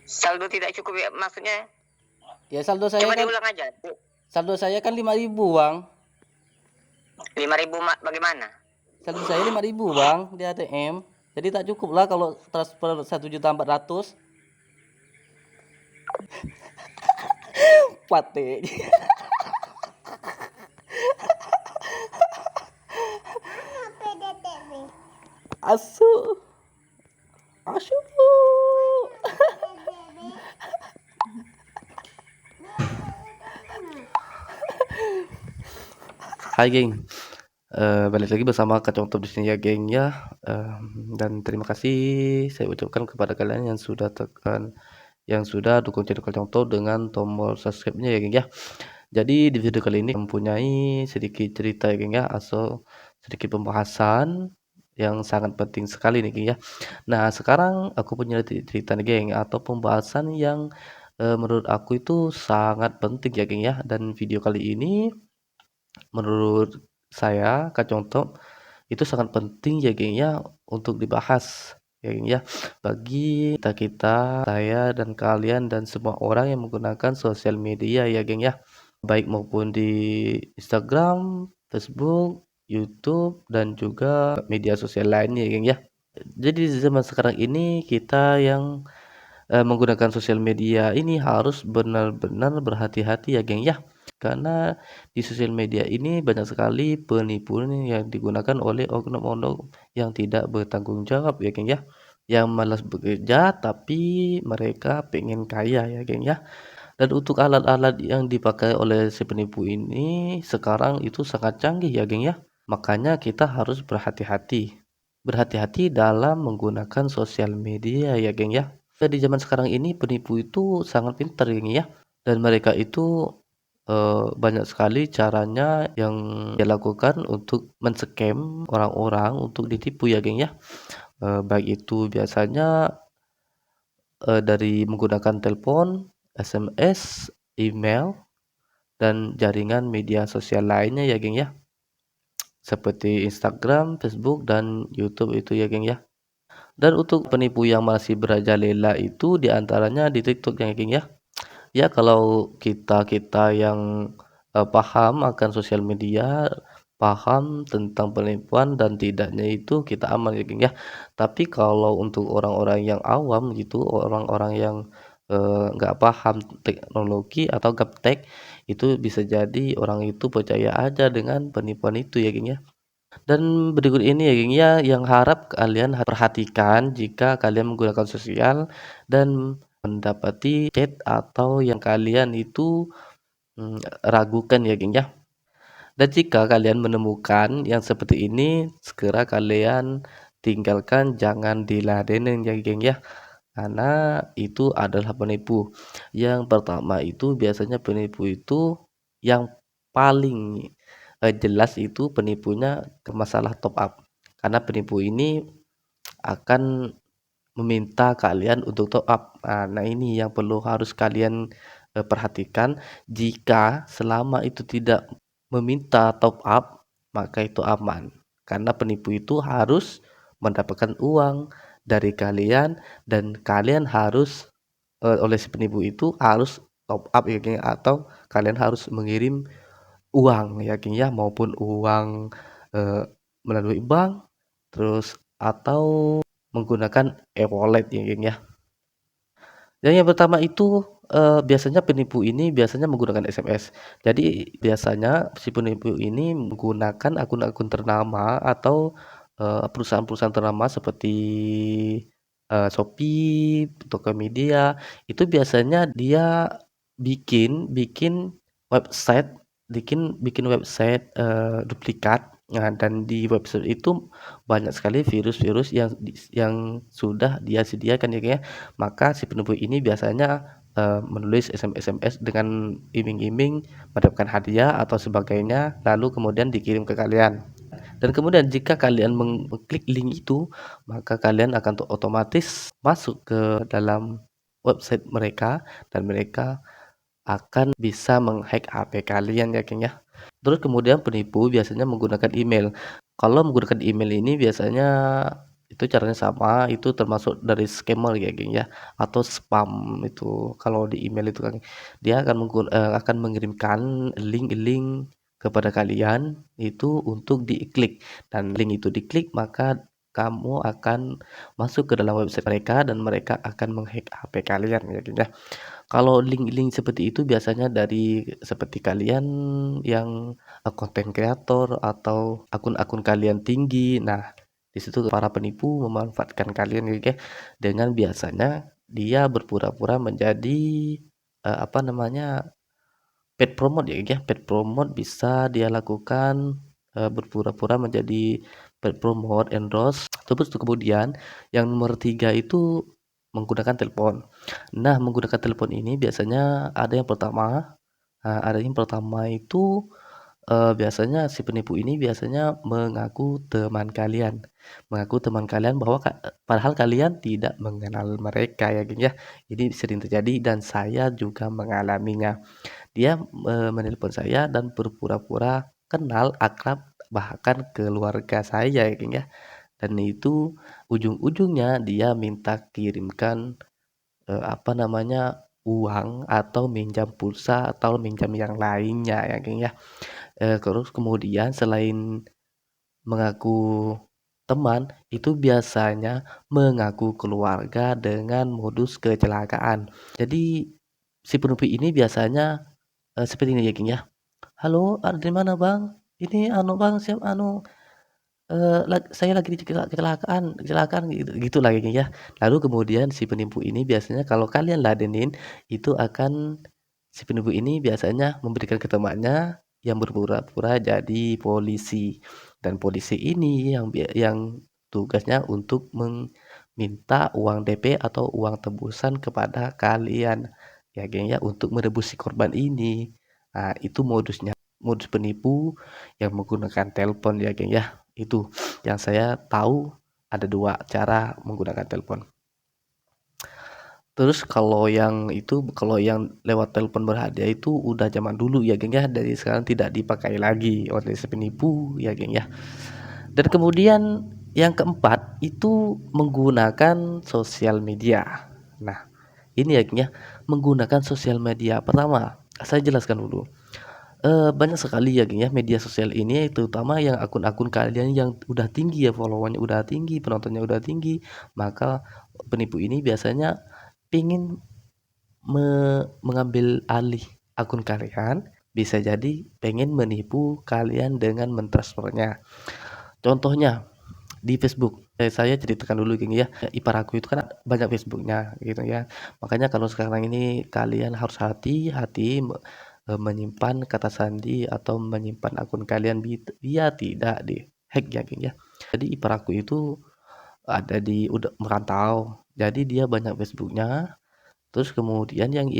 Saldo tidak cukup ya maksudnya? Ya Coba diulang aja. saldo saya kan 5.000 Bang. 5.000 bagaimana? Saldo saya 5.000 Bang di ATM. Jadi tak cukup lah kalau transfer 1.400.000. Pate. Asu. Asu. Hai geng, balik lagi bersama Kacang Top di sini ya geng ya. Dan terima kasih saya ucapkan kepada kalian yang sudah dukung channel Kacang Top dengan tombol subscribe-nya ya geng ya. Jadi di video kali ini mempunyai sedikit cerita ya geng ya, atau sedikit pembahasan yang sangat penting sekali nih geng ya. Nah sekarang aku punya cerita nih geng, atau pembahasan yang menurut aku itu sangat penting ya geng ya. Dan video kali ini menurut saya Kak Contoh itu sangat penting ya geng ya untuk dibahas ya geng ya, bagi kita, saya dan kalian dan semua orang yang menggunakan sosial media ya geng ya, baik maupun di Instagram, Facebook, YouTube dan juga media sosial lainnya ya geng ya. Jadi di zaman sekarang ini kita yang menggunakan sosial media ini harus benar-benar berhati-hati ya geng ya. Karena di sosial media ini banyak sekali penipuan yang digunakan oleh oknum-oknum yang tidak bertanggung jawab ya geng ya. Yang malas bekerja tapi mereka pengen kaya ya geng ya. Dan untuk alat-alat yang dipakai oleh si penipu ini sekarang itu sangat canggih ya geng ya. Makanya kita harus berhati-hati. Berhati-hati dalam menggunakan sosial media ya geng ya. Di zaman sekarang ini penipu itu sangat pintar geng ya. Dan mereka itu banyak sekali caranya yang dilakukan untuk men-scam orang-orang untuk ditipu ya geng ya. Baik itu biasanya dari menggunakan telepon, SMS, email, dan jaringan media sosial lainnya ya geng ya. Seperti Instagram, Facebook, dan YouTube itu ya geng ya. Dan untuk penipu yang masih merajalela itu diantaranya di TikTok ya geng ya. Ya kalau kita yang paham akan sosial media, paham tentang penipuan dan tidaknya itu kita aman ya geng ya. Tapi kalau untuk orang-orang yang awam gitu, orang-orang yang nggak paham teknologi atau gaptek, itu bisa jadi orang itu percaya aja dengan penipuan itu ya geng ya. Dan berikut ini ya geng ya yang harap kalian perhatikan jika kalian menggunakan sosial dan mendapati chat atau yang kalian itu ragukan ya geng ya. Dan jika kalian menemukan yang seperti ini, segera kalian tinggalkan, jangan diladenin ya geng ya. Karena itu adalah penipu. Yang pertama itu biasanya penipu itu yang paling jelas itu penipunya ke masalah top up. Karena penipu ini akan meminta kalian untuk top up. Nah, ini yang harus kalian perhatikan. Jika selama itu tidak meminta top up, maka itu aman. Karena penipu itu harus mendapatkan uang dari kalian dan kalian harus oleh si penipu itu harus top up ya geng, atau kalian harus mengirim uang ya geng ya, maupun uang eh, melalui bank terus atau menggunakan e-wallet ya geng ya. Dan yang pertama itu biasanya penipu ini biasanya menggunakan SMS. Jadi biasanya si penipu ini menggunakan akun-akun ternama atau perusahaan-perusahaan ternama seperti Shopee, Tokopedia. Itu biasanya dia bikin bikin website, bikin bikin website duplikat. Nah, dan di website itu banyak sekali virus-virus yang sudah dia sediakan ya kayak. Maka si penipu ini biasanya menulis SMS dengan iming-iming mendapatkan hadiah atau sebagainya, lalu kemudian dikirim ke kalian. Dan kemudian jika kalian mengklik link itu, maka kalian akan otomatis masuk ke dalam website mereka dan mereka akan bisa menghack HP kalian ya geng ya. Terus kemudian penipu biasanya menggunakan email. Kalau menggunakan email ini biasanya itu itu caranya sama, itu termasuk dari scammer ya, geng, ya, atau spam itu. Kalau di email itu kan dia akan mengirimkan link-link kepada kalian itu untuk diklik, dan link itu diklik maka kamu akan masuk ke dalam website mereka dan mereka akan menghack HP kalian ya, geng, ya. Kalau link-link seperti itu biasanya dari seperti kalian yang konten kreator atau akun-akun kalian tinggi. Nah, di situ para penipu memanfaatkan kalian gitu ya. Dengan biasanya dia berpura-pura menjadi apa namanya? Paid promote ya, ya. Paid promote bisa dia lakukan berpura-pura menjadi paid promote, endorse. Terus kemudian yang nomor 3 itu menggunakan telepon. Nah, menggunakan telepon ini biasanya ada yang pertama itu biasanya si penipu ini biasanya mengaku teman kalian bahwa padahal kalian tidak mengenal mereka ya, geng, ya. Ini sering terjadi dan saya juga mengalaminya. Dia menelpon saya dan berpura-pura kenal, akrab, bahkan keluarga saya ya, geng, ya. Dan itu ujung-ujungnya dia minta kirimkan apa namanya, uang atau minjam pulsa atau minjam yang lainnya ya, geng, ya. Terus kemudian selain mengaku teman, itu biasanya mengaku keluarga dengan modus kecelakaan. Jadi si penipu ini biasanya seperti ini ya, geng, ya. "Halo, ada di mana Bang? Ini anu Bang, saya lagi kecelakaan kecelakaan," gitu gitulah ya, geng, ya. Lalu kemudian si penipu ini biasanya kalau kalian ladenin, itu akan si penipu ini biasanya memberikan ke temannya yang berpura-pura jadi polisi. Dan polisi ini yang tugasnya untuk meminta uang DP atau uang tebusan kepada kalian, ya, geng, ya, untuk merebus si korban ini. Nah, itu modus penipu yang menggunakan telepon ya, geng, ya. Itu yang saya tahu ada 2 cara menggunakan telepon. Terus kalau yang lewat telepon berhadiah itu udah zaman dulu ya, geng, ya, dari sekarang tidak dipakai lagi oleh si penipu ya, geng, ya. Dan kemudian yang keempat itu menggunakan sosial media. Nah, ini ya, geng, ya, menggunakan sosial media. Pertama, saya jelaskan dulu. Banyak sekali ya, geng, ya, media sosial ini terutama yang akun-akun kalian yang udah tinggi ya, follow-nya udah tinggi, penontonnya udah tinggi, maka penipu ini biasanya pingin mengambil alih akun kalian, bisa jadi pengen menipu kalian dengan mentransfernya. Contohnya di Facebook, saya ceritakan dulu, geng, ya. Ipar aku itu kan banyak Facebooknya gitu ya. Makanya kalau sekarang ini kalian harus hati-hati menyimpan kata sandi atau menyimpan akun kalian biar tidak di-hack ya, geng, ya. Jadi ipar aku itu udah merantau. Jadi dia banyak Facebooknya. Terus kemudian yang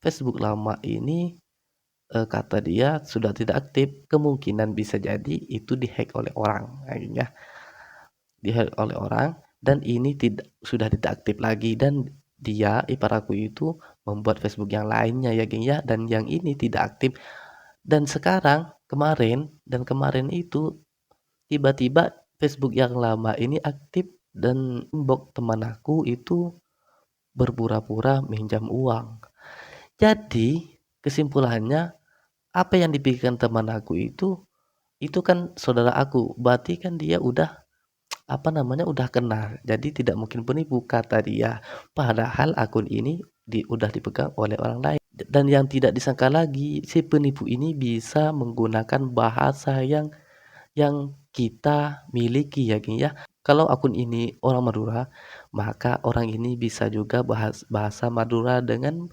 Facebook lama ini kata dia sudah tidak aktif. Kemungkinan bisa jadi itu di-hack oleh orang, ya, geng, ya. Di-hack oleh orang dan ini sudah tidak aktif lagi dan dia ipar aku itu membuat Facebook yang lainnya ya, geng, ya, dan yang ini tidak aktif. Dan kemarin itu tiba-tiba Facebook yang lama ini aktif dan inbox teman aku itu berpura-pura minjam uang. Jadi kesimpulannya apa yang dipikirkan teman aku itu kan saudara aku, berarti kan dia udah apa namanya, udah kenal, jadi tidak mungkin penipu kata dia. Padahal akun ini udah dipegang oleh orang lain. Dan yang tidak disangka lagi, si penipu ini bisa menggunakan bahasa yang kita miliki ya, geng, ya. Kalau akun ini orang Madura, maka orang ini bisa juga bahasa Madura dengan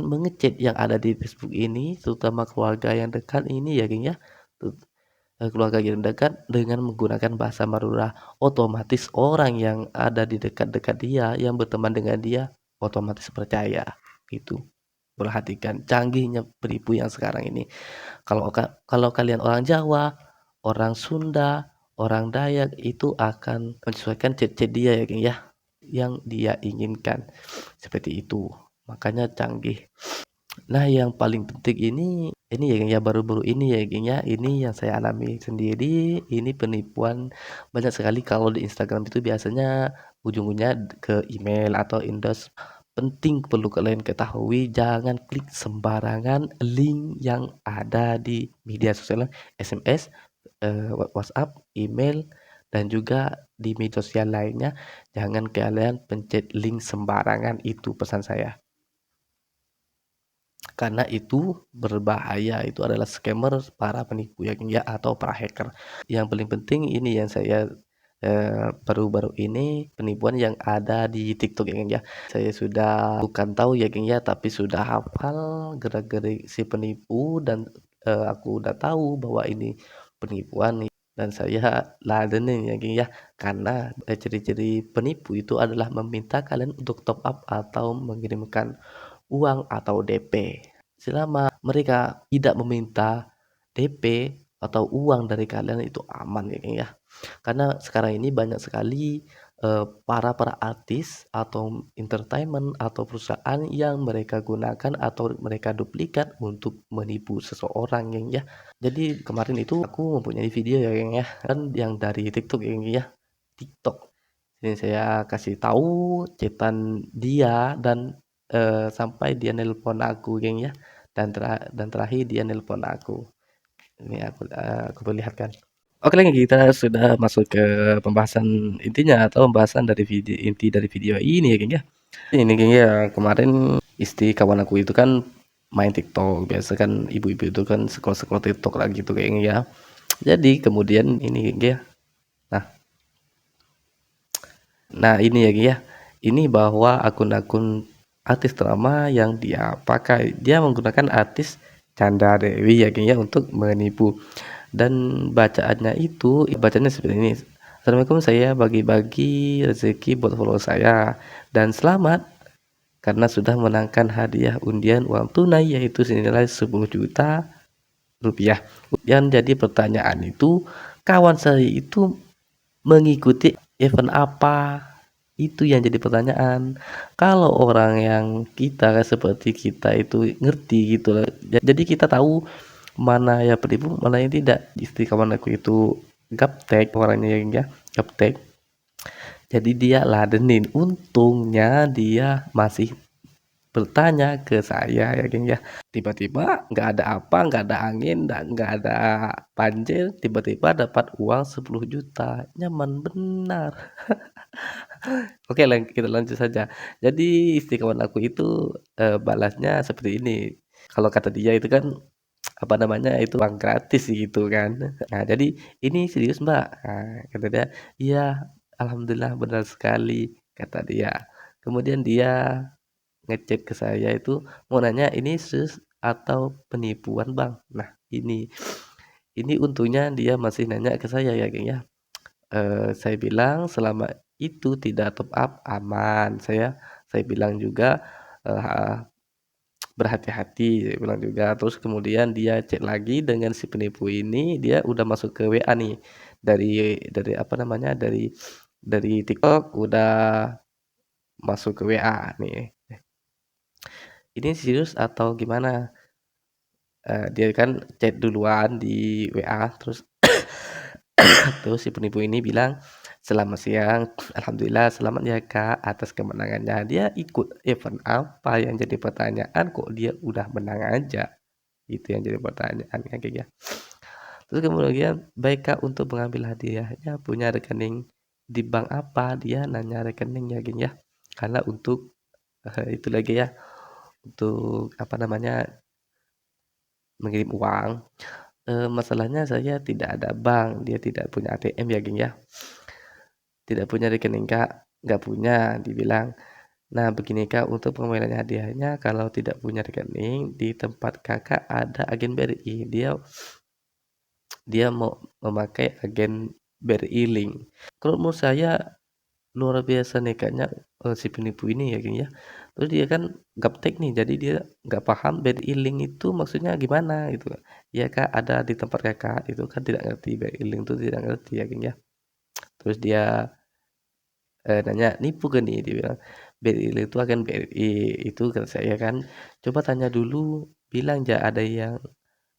menge-chat yang ada di Facebook ini, terutama keluarga yang dekat ini ya, geng, ya. Keluarga yang dekat dengan menggunakan bahasa Madura, otomatis orang yang ada di dekat-dekat dia, yang berteman dengan dia, otomatis percaya. Gitu. Perhatikan canggihnya penipu yang sekarang ini. Kalau kalian orang Jawa, orang Sunda, orang Dayak itu akan menyesuaikan chat-chat dia ya, geng, ya, yang dia inginkan. Seperti itu. Makanya canggih. Nah, yang paling penting ini Ini ya, Geng, ya, baru-baru ini ya, Geng, ya, ini yang saya alami sendiri, ini penipuan banyak sekali kalau di Instagram itu biasanya ujung-ujungnya ke email atau endorse. Penting perlu kalian ketahui, jangan klik sembarangan link yang ada di media sosial, SMS, WhatsApp, email, dan juga di media sosial lainnya. Jangan kalian pencet link sembarangan, itu pesan saya. Karena itu berbahaya, itu adalah scammer, para penipu ya, Geng, ya, atau para hacker. Yang paling penting ini yang saya baru-baru ini penipuan yang ada di TikTok ya, Geng, ya. Saya sudah bukan tahu ya, Geng, ya, tapi sudah hafal gerak-gerik si penipu dan aku udah tahu bahwa ini penipuan nih dan saya ladenin ya, Geng, ya. Karena ciri-ciri penipu itu adalah meminta kalian untuk top up atau mengirimkan uang atau DP. Selama mereka tidak meminta DP atau uang dari kalian itu aman ya, Geng, ya. Karena sekarang ini banyak sekali para artis atau entertainment atau perusahaan yang mereka gunakan atau mereka duplikat untuk menipu seseorang, Geng, ya. Jadi kemarin itu aku mempunyai video ya, Geng, ya, kan yang dari TikTok ya, Geng, ya. TikTok. Ini saya kasih tahu cetan dia dan sampai dia nelpon aku, Geng, ya. Dan terakhir dia nelpon aku. Ini aku perlihatkan. Oke, lagi kita sudah masuk ke pembahasan intinya atau pembahasan dari inti dari video ini ya, Geng, ya. Ini, Geng, ya, kemarin istri kawan aku itu kan main TikTok. Biasa kan ibu-ibu itu kan scroll-scroll TikTok lagi tuh, Geng, ya. Jadi kemudian ini, Geng, ya. Nah, ini ya, Geng, ya. Ini bahwa akun-akun artis drama yang dia pakai, dia menggunakan artis Chandra Dewi ya, Geng, ya, untuk menipu. Dan bacaannya itu bacanya seperti ini. Assalamualaikum, saya bagi-bagi rezeki buat follower saya dan selamat karena sudah menangkan hadiah undian uang tunai yaitu senilai 10 juta rupiah. Yang jadi pertanyaan itu, kawan saya itu mengikuti event apa? Itu yang jadi pertanyaan. Kalau orang yang kita seperti kita itu ngerti gitu loh. Jadi kita tahu mana ya penipu, mana yang tidak. Istri kawan aku itu gaptek orangnya yang ya, gaptek. Jadi dia ladenin. Untungnya dia masih bertanya ke saya ya, Geng, ya. Tiba-tiba nggak ada apa, nggak ada angin, nggak ada banjir, tiba-tiba dapat uang 10 juta. Nyaman benar. Oke, kita lanjut saja. Jadi istri kawan aku itu balasnya seperti ini. Kalau kata dia itu kan apa namanya itu uang gratis gitu kan. Nah, jadi ini serius, Mbak. Nah, kata dia, iya, alhamdulillah benar sekali, kata dia. Kemudian dia ngechat ke saya itu mau nanya ini serius atau penipuan, Bang. Nah, ini untungnya dia masih nanya ke saya ya, Geng, ya. Saya bilang selama itu tidak top up aman. Saya bilang juga berhati-hati, saya bilang juga. Terus kemudian dia chat lagi dengan si penipu ini, dia udah masuk ke WA nih dari apa namanya dari TikTok udah masuk ke WA nih. Ini serius atau gimana? Dia kan chat duluan di WA terus terus si penipu ini bilang, "Selamat siang, alhamdulillah selamat ya Kak atas kemenangannya." Dia ikut event apa yang jadi pertanyaan kok dia udah menang aja? Itu yang jadi pertanyaan kan Kak, ya. Terus kemudian, "Baik Kak untuk mengambil hadiahnya punya rekening di bank apa?" Dia nanya rekeningnya Geng, ya. Karena untuk itu lagi ya, untuk apa namanya, mengirim uang. Masalahnya saya tidak ada bank, dia tidak punya ATM ya Geng, ya. Tidak punya rekening Kak, nggak punya, dibilang. Nah begini Kak, untuk pengembalian hadiahnya kalau tidak punya rekening, di tempat Kakak ada agen BRI, dia mau memakai agen BRI Link. Kalau menurut saya luar biasa nekatnya si penipu ini ya Geng, ya. Terus dia kan gaptek nih, jadi dia nggak paham BRI Link itu maksudnya gimana gitu. Ya Kak, ada di tempat Kakak, itu kan tidak ngerti BRI Link itu tidak ngerti ya Geng, ya. Terus dia nanya, "Nipu kan nih?" Dia bilang, "BRI itu akan BRI." Itu kata saya kan, "Coba tanya dulu, bilang aja ada yang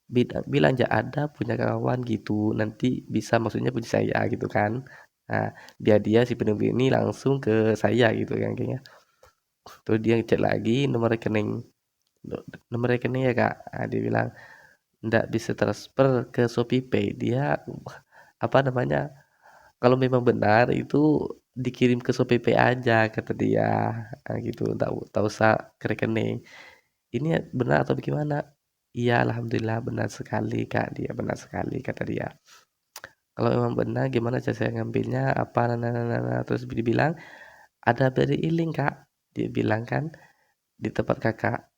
bilang aja ada punya kawan gitu, nanti bisa maksudnya punya saya gitu kan. Nah, biar dia si penipu ini langsung ke saya gitu kan kayaknya. Terus dia ngecek lagi nomor rekening ya Kak. Nah, dia bilang nggak bisa transfer ke ShopeePay. Dia apa namanya? Kalau memang benar itu dikirim ke ShopeePay aja kata dia. Nah, gitu, tak usah ke rekening. Ini benar atau bagaimana? Iya, alhamdulillah benar sekali Kak. Dia benar sekali kata dia. Kalau memang benar gimana cara saya ngambilnya? Apa terus dibilang ada beri link Kak. Dia bilang kan di tempat Kakak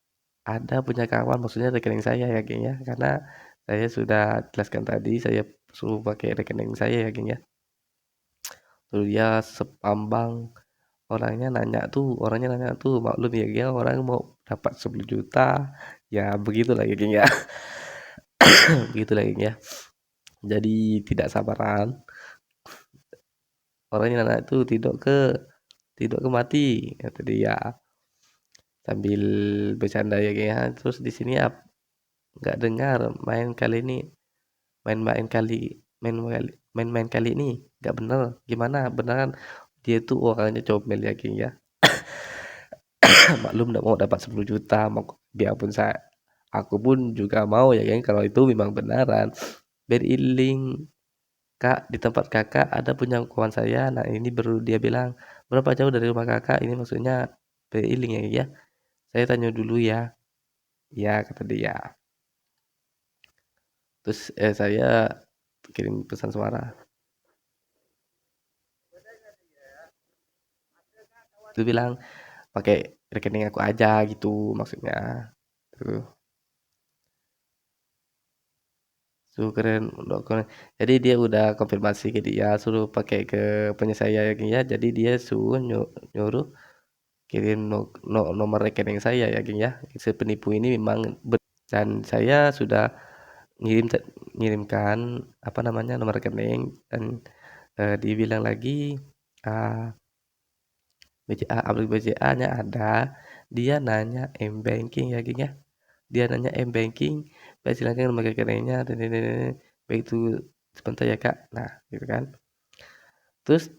ada punya kawan maksudnya rekening saya ya geng ya karena saya sudah jelaskan tadi saya suruh pakai rekening saya ya geng ya. Terus dia sepambang orangnya nanya tuh maklum ya geng orang mau dapat 10 juta ya begitulah ya geng ya. Begitulah geng ya. Jadi tidak sabaran orangnya nanya tuh tidak ke mati kata dia sambil bercanda ya geng ya. Terus di sini nggak dengar main-main kali main-main kali ini nggak bener gimana beneran dia tuh orangnya comel ya geng ya. Maklum nggak mau dapat 10 juta biarpun aku pun juga mau ya geng kalau itu memang benaran beri link Kak di tempat kakak ada punya kawan saya nah ini baru dia bilang berapa jauh dari rumah kakak ini maksudnya beri link ya geng ya saya tanya dulu ya ya kata dia terus saya kirim pesan suara itu bilang pakai rekening aku aja gitu maksudnya tuh suruh keren jadi dia udah konfirmasi ke dia suruh pakai ke punya saya ya jadi dia suruh nyuruh kirim nomor rekening saya ya geng ya si penipu ini memang dan saya sudah ngirimkan apa namanya nomor rekening dan dibilang lagi ah, BCA aplikasi BCA-nya ada dia nanya m-banking ya geng ya dia nanya m-banking baik silakan nomor rekeningnya baik itu sebentar ya kak nah gitu kan terus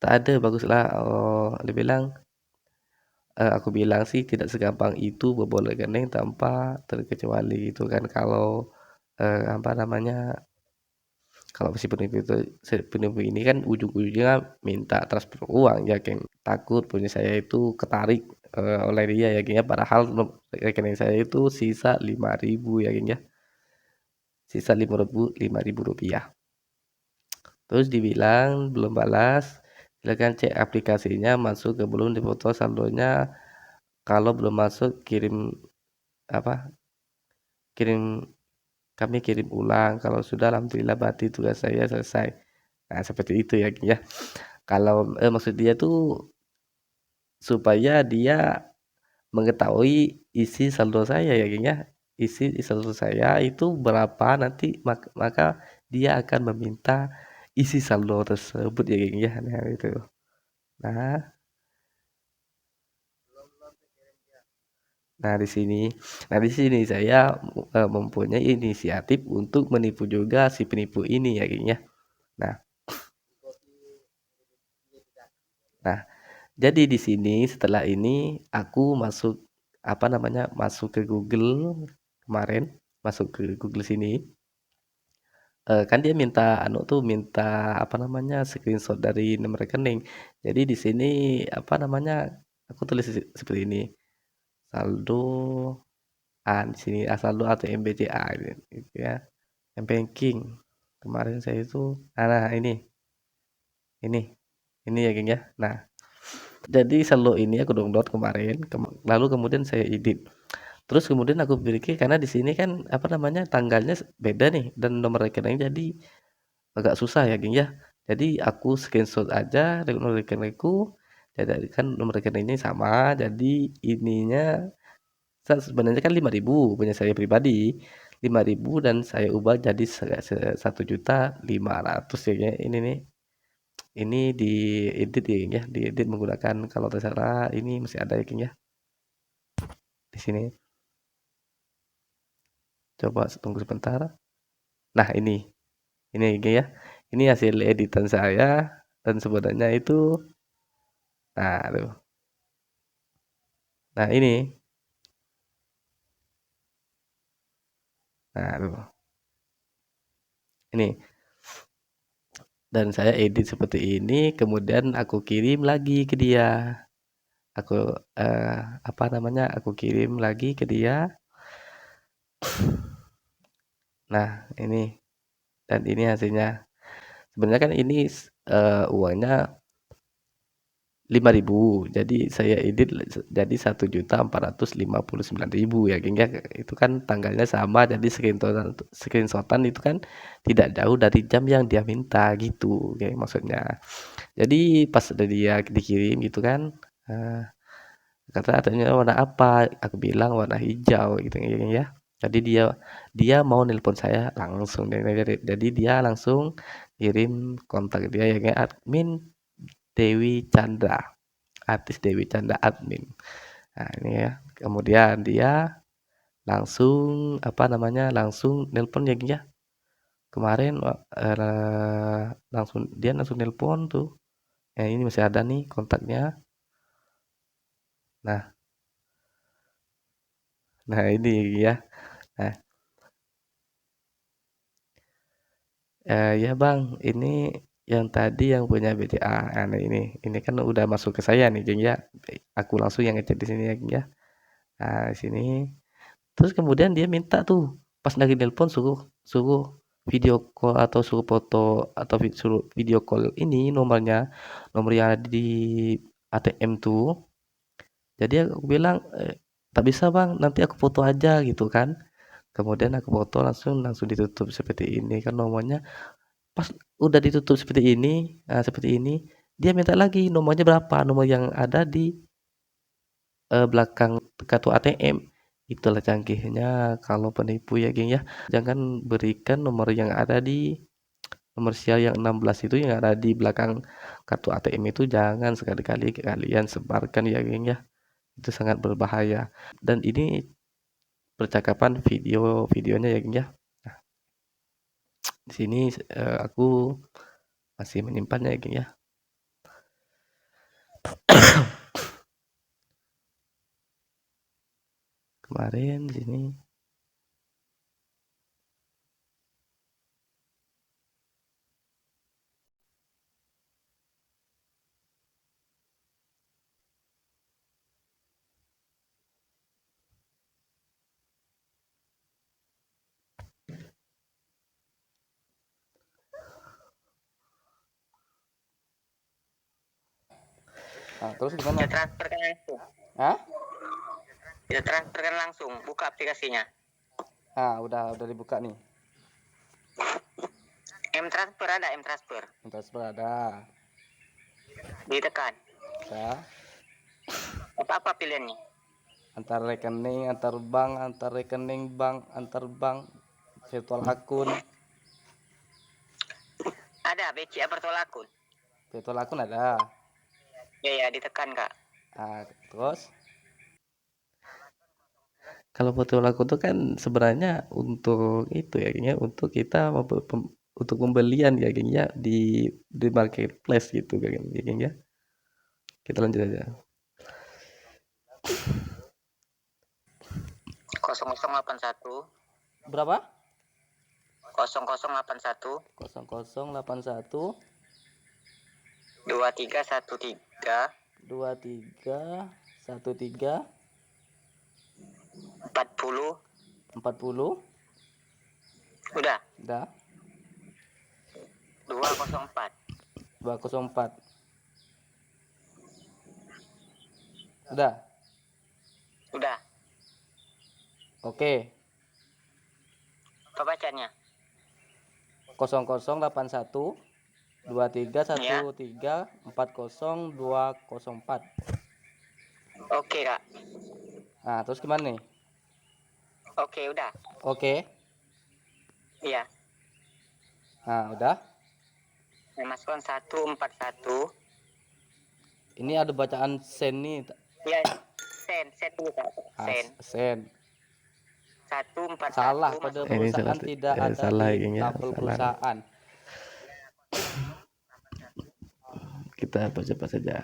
tak ada baguslah oh dia bilang aku bilang sih tidak segampang itu bobol rekening tanpa terkecuali gitu kan kalau apa namanya kalau si penipu itu si penipu ini kan ujung-ujungnya minta transfer uang ya geng takut punya saya itu ketarik oleh dia ya geng ya padahal rekening saya itu sisa 5.000 ya geng ya sisa 5.000 rupiah terus dibilang belum balas silakan cek aplikasinya masuk ke belum dipoto saldonya kalau belum masuk apa kirim kami kirim ulang kalau sudah alhamdulillah berarti tugas saya selesai nah seperti itu ya geng ya kalau maksud dia tuh supaya dia mengetahui isi saldo saya ya geng ya isi saldo saya itu berapa nanti maka dia akan meminta isi saldo tersebut ya geng ya nah itu nah nah di sini saya mempunyai inisiatif untuk menipu juga si penipu ini ya geng ya nah nah jadi di sini setelah ini aku masuk apa namanya masuk ke Google kemarin masuk ke Google sini kan dia minta minta apa namanya screenshot dari nomor rekening jadi di sini apa namanya aku tulis seperti ini saldo di sini saldo atau MBCA gitu ya M-banking kemarin saya itu nah ini ini ya geng ya nah jadi saldo ini aku download kemarin lalu kemudian saya edit terus kemudian aku pikir karena di sini kan apa namanya tanggalnya beda nih dan nomor rekening jadi agak susah ya geng ya jadi aku screenshot aja nomor rekeningku jadi kan nomor rekeningnya sama jadi ininya sebenarnya kan 5.000 punya saya pribadi 5.000 dan saya ubah jadi 1.500.000 ya geng. Ini nih ini diedit ya geng ya diedit menggunakan kalau terserah ini masih ada ya geng ya di sini Coba tunggu sebentar. Nah, ini ya. Ini hasil editan saya dan sebenarnya itu nah, tuh. Nah, ini. Nah, tuh. Ini. Dan saya edit seperti ini, kemudian aku kirim lagi ke dia. Aku apa namanya? Aku kirim lagi ke dia. Nah, ini. Dan ini hasilnya. Sebenarnya kan ini uangnya 5.000, jadi saya edit jadi 1.459.000 ya, geng ya. Itu kan tanggalnya sama, jadi screenshotan itu kan tidak jauh dari jam yang dia minta gitu, geng, maksudnya. Jadi pas udah dia dikirim gitu kan, kata katanya warna apa? Aku bilang warna hijau gitu geng ya. Jadi dia mau nelpon saya langsung, jadi dia langsung kirim kontak dia ya, geng, admin Dewi Chandra, artis Dewi Chandra admin. Nah, ini ya. Kemudian dia langsung apa namanya? Langsung nelpon ya, ya. Kemarin langsung nelpon tuh. Ya, ini masih ada nih kontaknya. Nah, ini ya. Nah, ya Bang, ini yang tadi yang punya BCA. Nah, ini kan udah masuk ke saya nih, geng ya. Aku langsung yang ngechat di sini ya, geng ya. Nah, di sini. Terus kemudian dia minta tuh pas lagi nelpon suruh suruh video call atau suruh foto atau suruh video call ini nomor yang ada di ATM tuh. Jadi aku bilang tak bisa bang, nanti aku foto aja gitu kan. Kemudian aku foto langsung ditutup seperti ini kan nomornya. Pas udah ditutup seperti ini, dia minta lagi nomornya berapa, nomor yang ada di belakang kartu ATM. Itulah canggihnya kalau penipu ya geng ya. Jangan berikan nomor yang ada di nomor serial yang 16 itu yang ada di belakang kartu ATM itu jangan sekali-kali kalian sebarkan ya geng ya. Itu sangat berbahaya. Dan ini percakapan videonya ya geng ya. Nah, di sini aku masih menyimpannya ya geng ya. Kemarin di sini. Nah, terus gimana? Kita transferkan langsung. Hah? Kita transferkan langsung. Buka aplikasinya. Ah, udah dibuka nih. M-Transfer ada, M-Transfer. Transfer ada. Ditekan. Ya. Apa-apa pilihannya? Antar rekening, antar rekening bank, antar bank, virtual akun. Ada BCA virtual akun. Virtual akun ada. Ya, ditekan kak. Nah, terus kalau virtual akun itu kan sebenarnya untuk itu ya, gengnya untuk kita untuk pembelian ya, gengnya di marketplace gitu, gengnya. Kita lanjut aja. 0081 Berapa? 0081 0081 2313 2313 40. 40. Udah. Udah. 204. 204. Udah. Udah. Oke. Apa bacanya? 0081 2313 40204. Oke kak. Nah, terus gimana nih? Oke, udah. Oke. Iya. Nah, udah. Memasukkan 141. Ini ada bacaan send nih. Iya. Send dulu kak. Ah, Send. send. 141 pada masuk. Ini salah perusahaan tidak ada salah di geng ya, tabel salah. perusahaan. Kita percepat saja.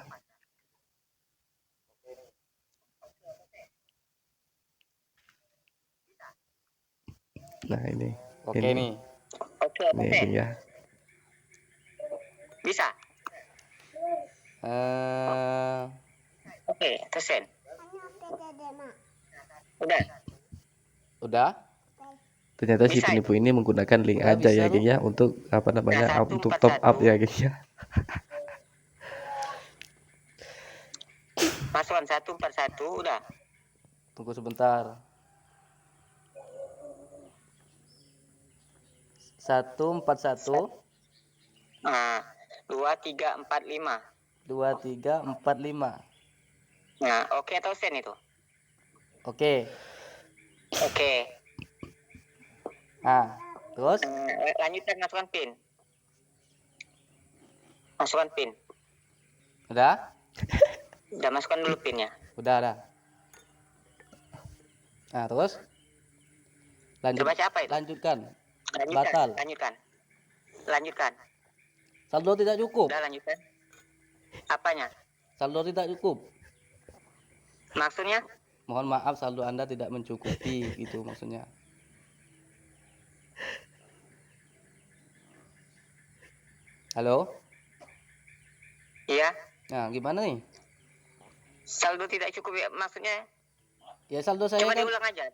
Nah ini. Oke ini. nih. Oke, Ini oke. geng ya. Bisa. Oke, terusin. Udah. Udah? Ternyata si Bisa penipu ini menggunakan link Udah aja bisa ya lu. geng ya untuk apa namanya Nah, untuk top up 141. ya geng ya. Masukan 141 udah. Tunggu sebentar. 141 Nah, 2345. 2345. Nah, oke atau sen itu? Oke. Oke. Nah, terus Lanjutkan masukkan pin. Masukkan pin. udah? Udah masukkan dulu pinnya. Udah. Nah, terus lanjut. Coba siapa itu? Lanjutkan. Lanjutkan. Batal. Lanjutkan. Saldo tidak cukup. Udah lanjutkan. Apanya? Saldo tidak cukup. Maksudnya? Mohon maaf, saldo Anda tidak mencukupi, gitu maksudnya. Halo? Iya. Nah, gimana nih? Saldo tidak cukup ya, maksudnya? Ya saldo saya Coba kan diulang aja.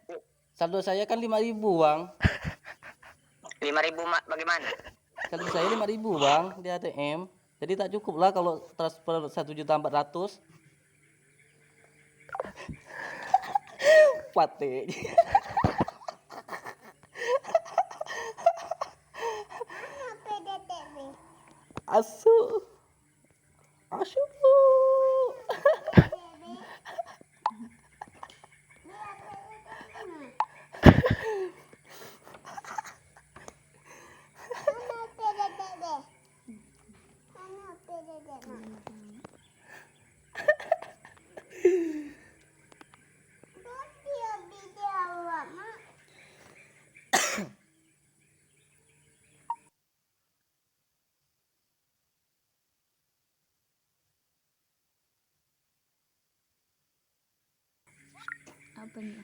saldo saya kan 5.000, Bang. 5.000 bagaimana? Saldo saya 5.000, Bang, di ATM. Jadi tak cukup lah kalau transfer 1.400.000. Pate. Asu. Apanya?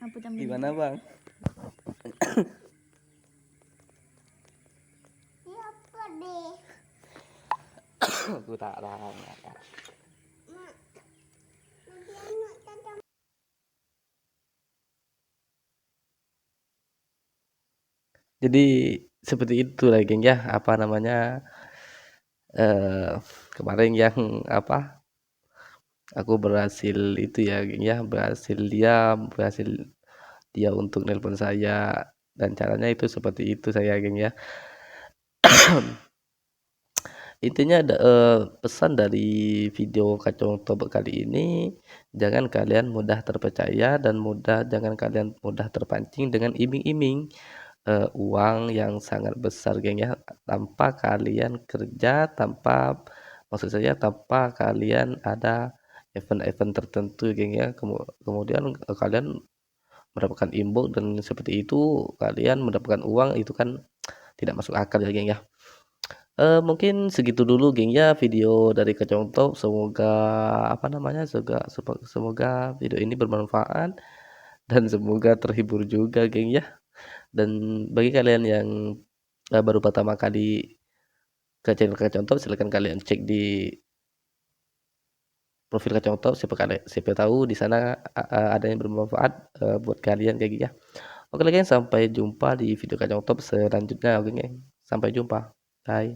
Apa jam Gimana, Bang? Siapa deh? Aku tak tahu. Jadi seperti itu lah geng ya, apa namanya kemarin yang apa aku berhasil itu ya geng ya, berhasil dia untuk nelpon saya, dan caranya itu seperti itu saya geng ya. Intinya ada pesan dari video kacau tobak kali ini, jangan kalian mudah terpercaya dan jangan kalian mudah terpancing dengan iming-iming uang yang sangat besar geng ya, tanpa kalian kerja, maksud saya tanpa kalian ada event-event tertentu geng ya. Kemudian kalian mendapatkan inbox dan seperti itu kalian mendapatkan uang, itu kan tidak masuk akal ya geng ya. Mungkin segitu dulu geng ya video dari Kacang Top. Semoga apa namanya, semoga video ini bermanfaat dan semoga terhibur juga geng ya. Dan bagi kalian yang baru pertama kali ke channel Kacang Top, silahkan kalian cek di profil Kacang Top, siapa tahu di sana ada yang bermanfaat buat kalian kayak gitu ya. Oke geng, sampai jumpa di video Kacang Top selanjutnya geng. Sampai jumpa. Bye.